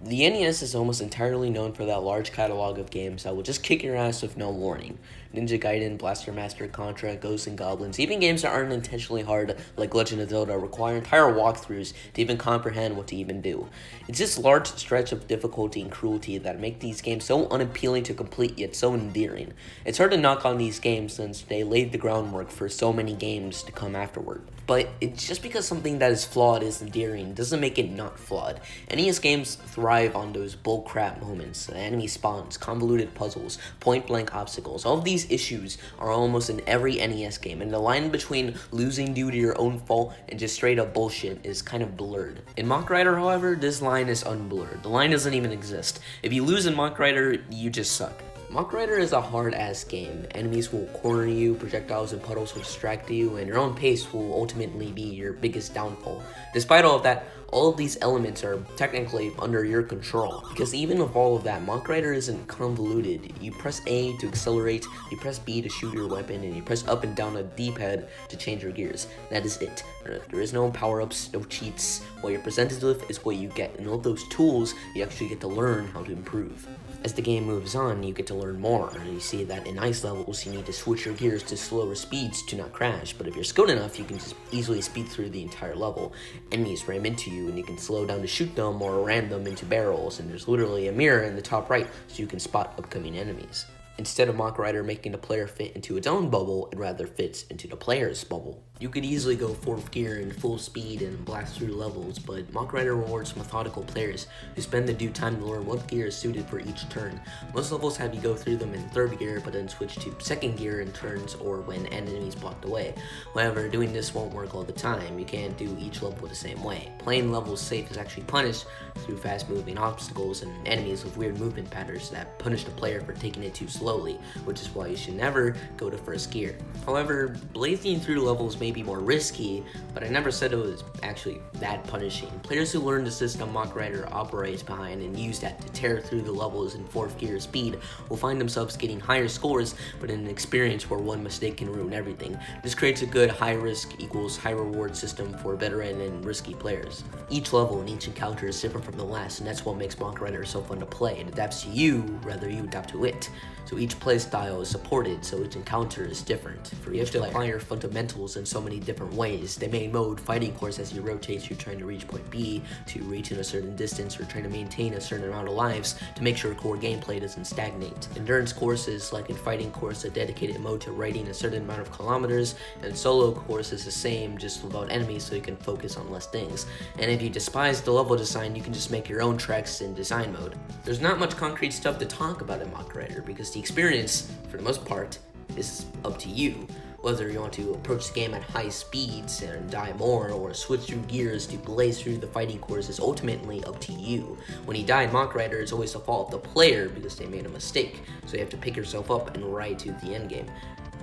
The NES is almost entirely known for that large catalog of games that will just kick your ass with no warning. Ninja Gaiden, Blaster Master, Contra, Ghosts and Goblins, even games that aren't intentionally hard like Legend of Zelda require entire walkthroughs to even comprehend what to even do. It's this large stretch of difficulty and cruelty that make these games so unappealing to complete yet so endearing. It's hard to knock on these games since they laid the groundwork for so many games to come afterward. But it's just because something that is flawed is endearing doesn't make it not flawed. NES games thrive on those bullcrap moments, enemy spawns, convoluted puzzles, point-blank obstacles. All of these issues are almost in every NES game, and the line between losing due to your own fault and just straight-up bullshit is kind of blurred. In Mach Rider, however, this line is unblurred. The line doesn't even exist. If you lose in Mach Rider, you just suck. Mach Rider is a hard-ass game. Enemies will corner you, projectiles and puddles will distract you, and your own pace will ultimately be your biggest downfall. Despite all of that, all of these elements are technically under your control, because even with all of that, Mach Rider isn't convoluted. You press A to accelerate, you press B to shoot your weapon, and you press up and down a D-pad to change your gears. That is it. There is no power-ups, no cheats. What you're presented with is what you get, and all those tools, you actually get to learn how to improve. As the game moves on, you get to learn more, and you see that in ice levels, you need to switch your gears to slower speeds to not crash, but if you're skilled enough, you can just easily speed through the entire level. Enemies ram into you, and you can slow down to shoot them or ram them into barrels, and there's literally a mirror in the top right so you can spot upcoming enemies. Instead of Mach Rider making the player fit into its own bubble, it rather fits into the player's bubble. You could easily go 4th gear and full speed and blast through levels, but Mach Rider rewards methodical players who spend the due time to learn what gear is suited for each turn. Most levels have you go through them in 3rd gear, but then switch to 2nd gear in turns or when enemies blocked away. However, doing this won't work all the time. You can't do each level the same way. Playing levels safe is actually punished through fast-moving obstacles and enemies with weird movement patterns that punish the player for taking it too slowly, which is why you should never go to 1st gear. However, blazing through levels may be more risky, but I never said it was actually that punishing. Players who learn the system Mach Rider operates behind and use that to tear through the levels in 4th gear speed will find themselves getting higher scores, but in an experience where one mistake can ruin everything. This creates a good high risk equals high reward system for veteran and risky players. Each level and each encounter is different from the last, and that's what makes Mach Rider so fun to play. It adapts to you rather you adapt to it. So each playstyle is supported, so each encounter is different. You have to apply your fundamentals in so many different ways. They may mode fighting course as you rotate through trying to reach point B, to reach in a certain distance, or trying to maintain a certain amount of lives to make sure core gameplay doesn't stagnate. Endurance courses, like in fighting course, a dedicated mode to riding a certain amount of kilometers, and solo course is the same, just without enemies so you can focus on less things. And if you despise the level design, you can just make your own tracks in design mode. There's not much concrete stuff to talk about in Mach Rider, because the experience, for the most part, is up to you. Whether you want to approach the game at high speeds and die more, or switch through gears to blaze through the fighting course is ultimately up to you. When you die in Mach Rider, it's always the fault of the player because they made a mistake, so you have to pick yourself up and ride to the end game.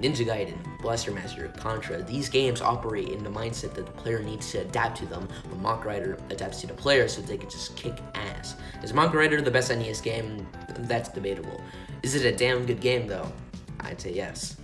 Ninja Gaiden, Blaster Master, Contra, these games operate in the mindset that the player needs to adapt to them, but Mach Rider adapts to the player so they can just kick ass. Is Mach Rider the best NES game? That's debatable. Is it a damn good game though? I'd say yes.